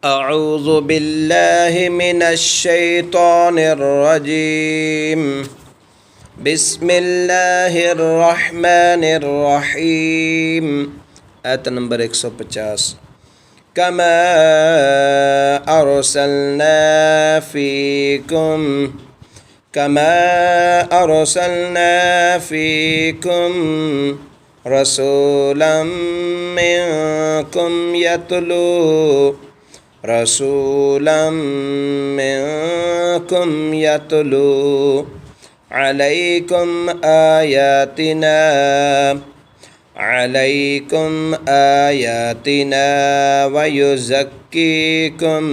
أعوذ بالله من الشيطان الرجيم بسم الله الرحمن الرحيم آيت نمبر 150 كما أرسلنا فيكم رسولا منكم يتلو عليكم آياتنا ويزكيكم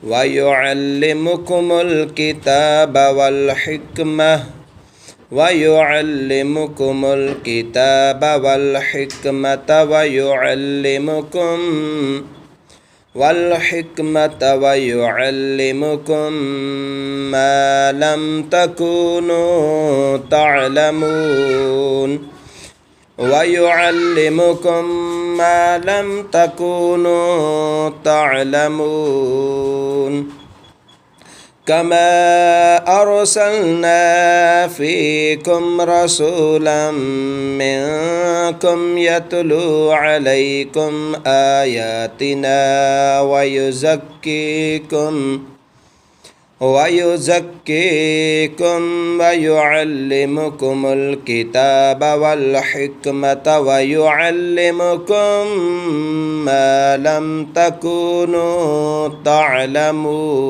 ويعلمكم الكتاب والحكمة ويعلمكم ما لم تكونوا تعلمون كما أرسلنا فيكم رسولا منكم يتلو عليكم آياتنا ويزكيكم ويعلمكم الكتاب والحكمة ويعلمكم ما لم تكونوا تعلمون